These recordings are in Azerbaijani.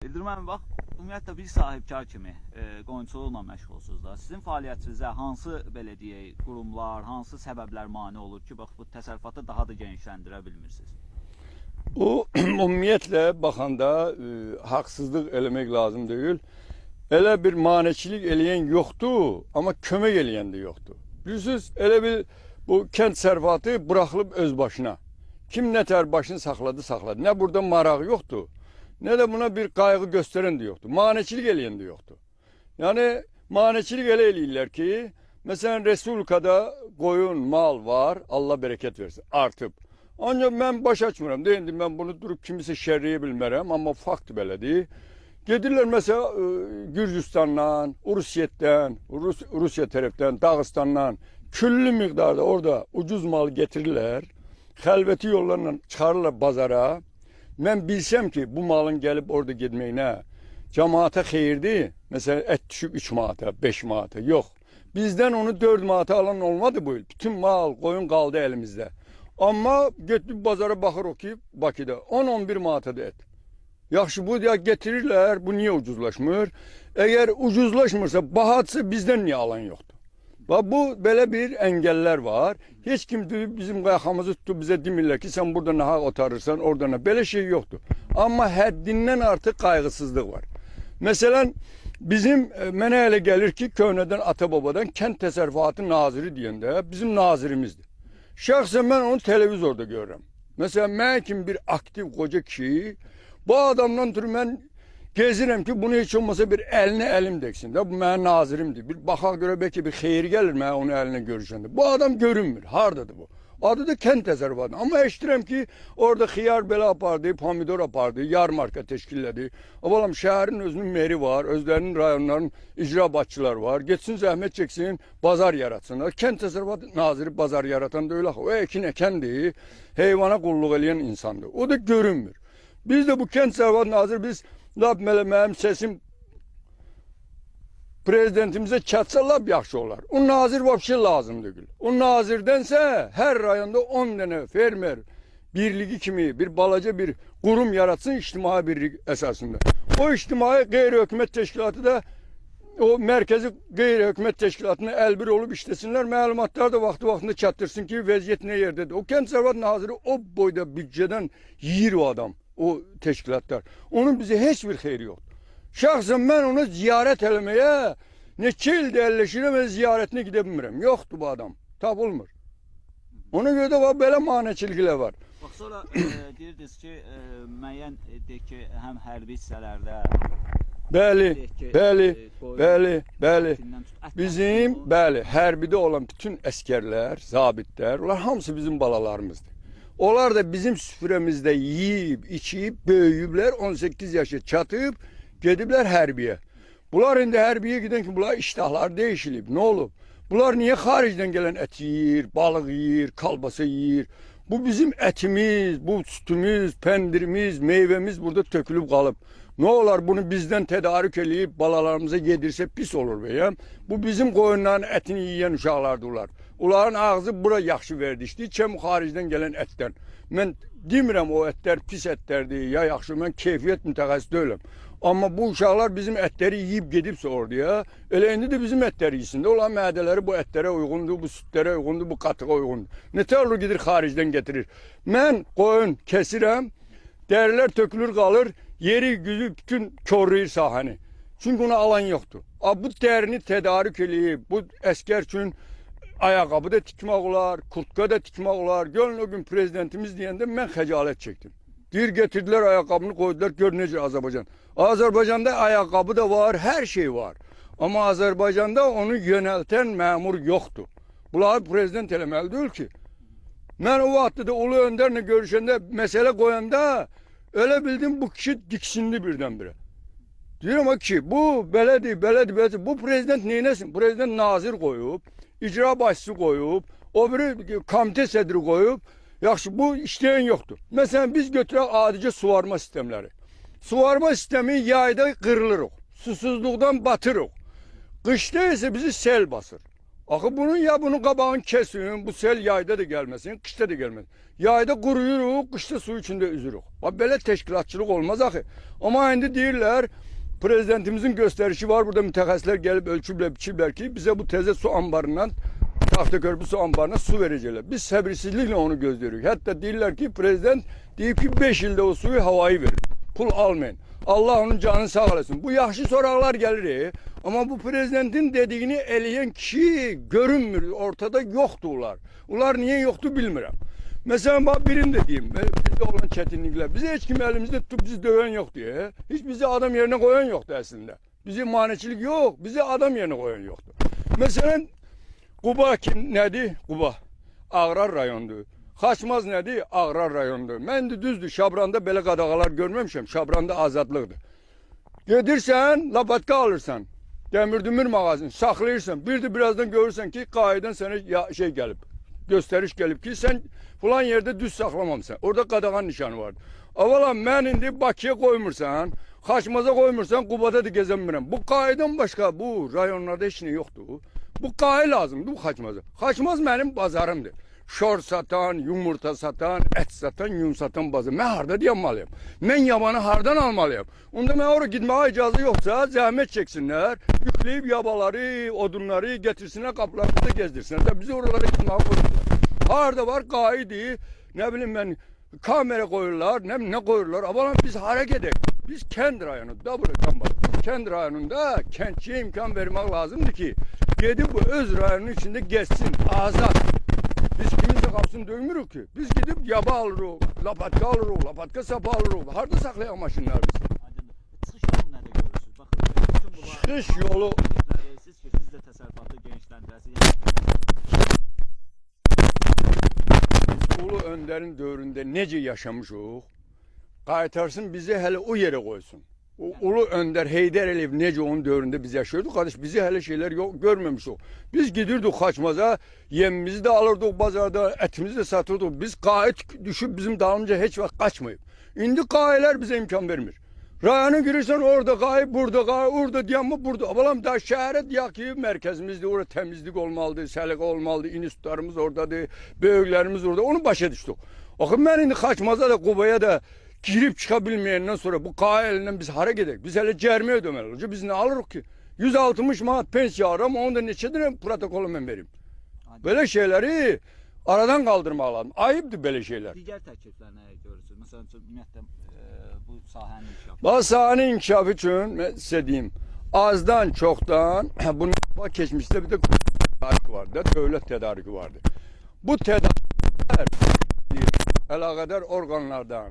İldir müəllim, bax, ümumiyyətlə bir sahibkar kimi qoyunçuluqla məşğulsunuz da. Sizin fəaliyyətinizə hansı belə deyək, qurumlar, hansı səbəblər mane olur ki, bax bu təsərrüfatı daha da genişləndirə bilmirsiniz? O ümumiyyətlə baxanda haqsızlıq eləmək lazım deyil. Elə bir maneçilik eləyən yoxdur, amma kömək eləyən də yoxdur. Bilirsiniz, elə bir bu kənd təsərrüfatı buraxılıb öz başına. Kim nətər başını saxladı. Nə burada maraq yoxdur, nə də buna bir qayğı göstərən də yoxdur. Maneçilik eləyən də yoxdur. Yəni maneçilik elə eləyirlər ki, məsələn Respublikada qoyun, mal var, Allah bərəkət versin, artıb. Ancaq mən baş açmıram. Deyildi, mən bunu durub kimisə şərriyə bilmərəm, amma fakt belədir. Gedirlər məsələn Gürcüstandan, Rusiya tərəfdən, Dağıstandan küllü miqdarda orada ucuz mal getirirlər. Xəlvəti yollarla çıxarırlar bazara. Mən bilsəm ki, bu malın gəlib orada getməyinə cəmaata xeyirdir. Məsələn, ət düşüb 3 manata, 5 manata. Yox. Bizdən onu 4 manata alan olmadı bu il. Bütün mal, qoyun qaldı əlimizdə. Amma getib bazara baxırıq ki, Bakıda 10-11 manatadır ət. Yaxşı, bu ya getirirlər, bu niyə ucuzlaşmır? Əgər ucuzlaşmırsa, bahadırsa bizdən niyə alan yoxdur? Bu belə bir əngəllər var. Heç kim bizim yaxamızı tutub bizə demirlər ki, sən burada nahaq otarırsan, orada nə. Belə şey yoxdur. Amma həddindən artıq qayğısızlıq var. Məsələn, bizim mənə elə gəlir ki, köhnədən ata-babadan kənd təsərrüfatı naziri deyəndə bizim nazirimizdir. Şəxsən mən onu televizorda görürəm. Məsələn, mən kimi bir aktiv qoca kişi, bu adamdan ötürü mən gezirəm ki, bunu heç olmasa bir əlinə əlim dəksin də, bu mənim nazirimdir. Bir baxaq görə bəlkə bir xeyri gəlir mənə onu əlinə görüşəndə. Bu adam görünmür, haradadır bu? Adı da kənd təsərrüfatı. Amma eşidirəm ki, orada xiyar belə apardı, pomidor apardı, yarmarka təşkillədi. Oğlum, şəhərin özünün meri var, özlərinin rayonların icra başçıları var. Getsin, zəhmət çəksin, bazar yaratsınlar. Kənd təsərrüfatı naziri bazar yaratan da öyle. O ekin əkəndir, heyvana qulluq eləyən insandır. O da görünmür. Biz də bu kənd təsərrüfatı naziri, biz lap mənim səsim prezidentimizə çatsa lap yaxşı olar. O nazir vəbşi lazım deyil. O nazirdənsə hər rayonda 10 dənə fermer birliği kimi bir balaca bir qurum yaratsın ictimai birlik əsasında. O ictimai qeyri-hökumət təşkilatı da o mərkəzi qeyri-hökumət təşkilatına əlbir olub işləsinlər, məlumatları da vaxtında çatdırsın ki, vəziyyət nə yerdədir. O kənd təsərrüfatı naziri o boyda büdcədən yiyir o adam, o təşkilatlar. Onun bizə heç bir xeyri yoxdur. Şəxsən mən onu ziyarət eləməyə neçə ildə əlləşirəm, mən ziyarətinə gedə bilmirəm. Yoxdur bu adam, tapılmır. Ona görə də belə maneçiliklər var. Bax, sonra deyirdiniz ki, müəyyən deyək ki, həm hərbi hissələrdə... Bəli. Bizim, hərbidə olan bütün əskərlər, zabitlər, onlar hamısı bizim balalarımızdır. Onlar da bizim süfrəmizdə yiyib, içib, böyüyüblər, 18 yaşa çatıb, gediblər hərbiyə. Bunlar indi hərbiyə gedən ki, bunlar iştahlar değişilib. Nə olub? Bunlar niyə xaricdən gələn ət yiyir, balıq yiyir, kalbasa yiyir? Bu bizim ətimiz, bu sütümüz, pendirimiz, meyvemiz burada tökülüb qalıb. Nə olar bunu bizdən tədarük eləyib balalarımıza yedirsə pis olur bəyəm. Bu bizim qoyunların ətini yiyən uşaqlardırlar. Onların ağzı bura yaxşı verdişdi, çəm xaricdən gələn ətdən. Mən demirəm o ətlər pis ətlərdir, ya yaxşı, mən keyfiyyət mütəxəssis deyiləm. Amma bu uşaqlar bizim ətləri yiyib gedibsə oraya, elə indi də bizim ətləri yesin də. Olan mədələri bu ətlərə uyğundur, bu sütlərə uyğundur, bu qatığa uyğundur. Nətər olur gedir xaricdən getirir. Mən qoyun kesirəm, dərilər tökülür qalır, yeri güzü bütün körləyir sahəni. Çünki onu alan yoxdur. Bu dərini tədarük eləyib, bu əskər üçün ayaqqabı da tikmək olar, kurtka da tikmək olar. Görün o gün prezidentimiz deyəndə mən xəcalət çəkdim. Deyir, getirdilər ayaqqabını qoydular, gör necə Azərbaycan. Azərbaycanda ayaqqabı da var, hər şey var. Amma Azərbaycanda onu yönəltən məmur yoxdur. Bunları prezident eləməli deyil ki. Mən o vaxtda da Ulu Öndərlə görüşəndə, məsələ qoyanda öyle bildim bu kişi diksindi birdən-birə. Deyirəm ki, bu belədir. Bu prezident neynəsin? Prezident nazir qoyub, icra başçısı qoyub, o biri komitə sədri qoyub. Yaxşı, bu işləyən yoxdur. Məsələn, biz götürək adicə suvarma sistemləri. Suvarma sistemi yayda qırılırıq, susuzluqdan batırıq. Qışda isə bizi sel basır. Axı bunun qabağını kesin, bu sel yayda da gelmesin, qışda da gelmesin. Yayda quruyuruq, qışda su içində üzürük. Belə təşkilatçılıq olmaz axı. Amma indi deyirlər, prezidentimizin gösterişi var, burada mütəxəssislər gəlib ölçüblər, biçiblər ki, bizə bu təzə su anbarından, Taxtakörpü su anbarına su verəcəklər. Biz səbirsizliklə onu gözləyirik. Hətta deyirlər ki, prezident deyib ki, 5 ildə o suyu havayı verir. Pul almayın. Allah onun canını sağ olasın. Bu yaxşı soraqlar gəlir. Ama bu prezidentin dediğini eleyen kişi görünmür. Ortada yoktu onlar. Onlar niye yoktu bilmirəm. Mesela bak birini de diyeyim. Bizde olan çetinlikler. Bizi hiç kim elimizde tutup bizi döven yok diye. Hiç bizi adam yerine koyan yoktu aslında. Bizi maneçilik yok. Bizi adam yerine koyan yoktu. Mesela Quba kim nedir? Quba. Ağrar rayondur. Xaçmaz nedir? Ağrar rayondur. Mən de düzdür. Şabranda belə qadağalar görməmişəm. Şabranda azadlıqdır. Gedirsən, labatka alırsan. Demir mağazını saxlayırsan. Bir de birazdan görürsən ki, qayıdan sənə şey gəlib. Gösteriş gelip ki sen falan yerde düz saklamamışsın. Orada qadağan nişanı vardı. Avalan mən indi Bakıya koymursan, Xaçmaza koymursan, Qubada da gezemiyorum. Bu qayıdan başka bu rayonlarda heç ne yoktu. Bu qayı lazımdı bu Xaçmaza. Xaçmaz benim bazarımdır. Şor satan, yumurta satan, et satan, yun satan bazı. Mən harda dayanmalıyım? Mən yabanı hardan almalıyım? Onda mən oraya gitmeye icazı yoksa zahmet çeksinler. Yükleyip yabaları, odunları getirsinler, kapılarımızda gezdirsinler. Da bizi oralara gitmeye koyuyorlar. Harda var qaidi, ne bileyim ben kamera koyurlar, ne koyurlar. Ama biz hareket edek. Biz kendi rayonu, da buradan bak. Kendi rayonunda kentçiye imkan vermek lazımdı ki, gidip bu öz rayonun içinde gezsin, azat. Biz kiminse kapısını dövmürük ki. Biz gidip yaba alırıq, lapatka alırıq, lapatka sapı alırıq. Harda saklayan maşınlar biz? Çıxış yolu nədə görürsünüz? Baxın, bütün bunlar... Çıxış yolu... Siz ki, siz də təsərrüfatı genişləndirəsiniz. Ulu Önder'in dövründe nece yaşamışıq, qaytarsın bizi hele o yere koysun. O Ulu Önder Heydər Əliyev nece onun dövründe biz yaşıyorduk. Kardeş bizi hele şeyler yok, görmemişik. Biz gidirdik Xaçmaza, yemimizi de alırdık bazarda, etimizi de satırdık. Biz qayıt düşüp bizim dalımca hiç vakit kaçmayıp. İndi qayılar bize imkan vermir. Rayona girirsen orada qayı, burada qayı, orada diyanma burada. Abalam da şehre diyak ki merkezimizde orada temizlik olmalıdır, səlqə olmalıdır, institutlarımız oradadır, böyüklerimiz orada. Onu başa düştük. Axı ben indi Xaçmaza da Qubaya da girip çıkabilmeyenden sonra bu qayı elinden biz hara gedək. Biz hele cərmə ödəməli. Biz ne alırıq ki? 160 manat pensiya aram, onu da neçədir protokolu mən vereyim. Böyle şeyleri aradan kaldırmaq lazım. Ayıbdır böyle şeyler. Digər təkliflər nəyə görürsünüz? Məsələn, ümumiyyətlə bu sahənin inkişafı. Bu sahənin inkişafı üçün mən sizə deyim, azdan çoxdan bunun keçmişdə bir de tədarükü vardı, dövlət tədarükü vardı. Bu tədarüklər əlaqədar orqanlardan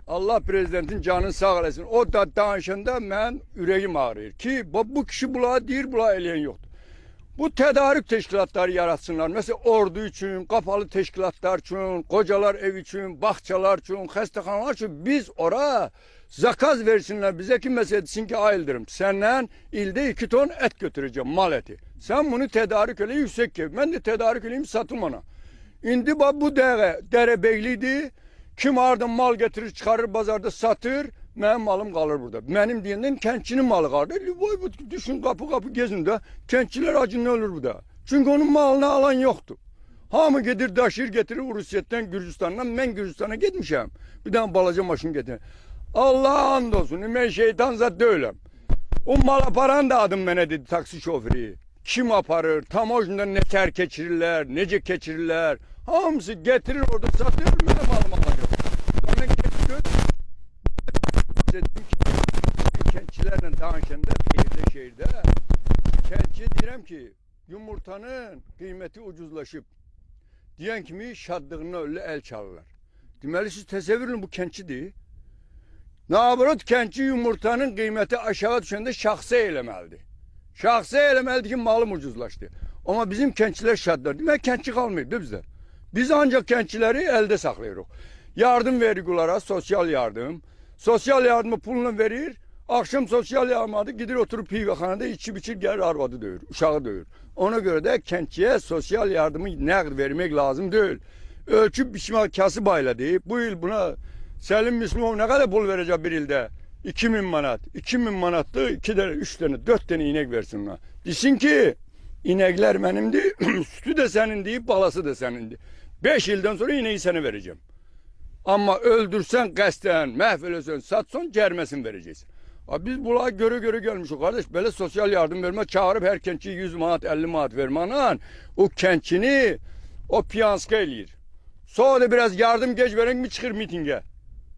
Allah prezidentin canını sağ eləsin. O da danışanda mən ürəyim ağrıyır ki, bu kişi bula deyir, bula eləyən yoxdur. Bu tədarük teşkilatları yaratsınlar. Mesela ordu için, kapalı teşkilatlar için, kocalar ev için, bahçeler için, xəstəxanalar için biz ora zakaz versinler bize ki mesela desin ki ayıldırım. Senden ilde 2 ton et götüreceğim, mal eti. Sen bunu tedarik öyle yüksek ki. Ben de tedarik öyleyim satım ona. İndi bu derebeyliydi. Kim ardın mal getirir çıkarır pazarda satır. Benim malım kalır burada. Benim diyenden kentçinin malı kalır. Düşün kapı gezin de kentçiler acından ölür burada. Çünkü onun malını alan yoktu. Hamı gelir daşır getirir Rusiyetten Gürcistan'dan. Ben Gürcistan'a gitmişim. Bir tane balaca maşın getirir. Allah'a andolsun. Ben şeytan zat değilim. O mal aparan da adım bana dedi taksi şoförü. Kim aparır? Tamojndan ne ter keçirirler, nece keçirirler. Hamısı getirir orada satır. Benim malım alacak. Ben kentçilerle danışanda şehirde kentçiye deyirəm ki yumurtanın kıymeti ucuzlaşıp diyen kimi şadlığına öyle el çalırlar. Deməli siz təsəvvürün bu kentçidir. Nabrot kentçi yumurtanın kıymeti aşağı düşende şahsı eləməlidir. Şahsı eləməlidir ki malım ucuzlaştı. Ama bizim kentçiler şadlar. Demək kentçi kalmıyor da bizde. Biz ancak kentçileri elde saklıyoruz. Yardım veririk onlara, sosyal yardım. Sosyal yardımı pulunu verir. Akşam sosyal yardımadı gidir oturup pivəxanada içib içir gelir arvadı döyür, uşağı döyür. Ona göre de kentçiye sosyal yardımı nəqd vermek lazım değil. Ölçüp biçme kasıb ayladı. Bu yıl buna Selim Müslümov ne kadar pul verecek bir ilde? 2000 manat. 2000 manattı 2 tane, 3 tane, 4 tane inek versin ona. Desin ki İnekler benimdi, sütü de senindi, balası da senindi. 5 yıldan sonra ineği sana vereceğim. Ama öldürsen qəsdən, məhv eləsən, satsan cərməsini verəcəksin. Biz bunlara göre gelmişik kardeş. Böyle sosyal yardım verme çağırıp her kençi 100 manat 50 manat vermanın o kençini o piyanska eləyir. Sonra biraz yardım gec veren mi çıkır mitinge?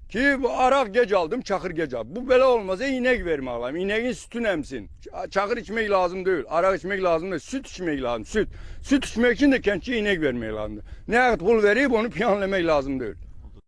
Ki bu arak gec aldım, çakır gec aldım. Bu böyle olmaz. İnek verme alayım. İneğin sütünü emsin. Çakır içmek lazım değil. Arak içmek lazım değil. Süt içmek lazım. Süt. Süt içmek için de kençiye inek vermek lazım. Ne kadar pul verip onu piyanlamak lazım değil.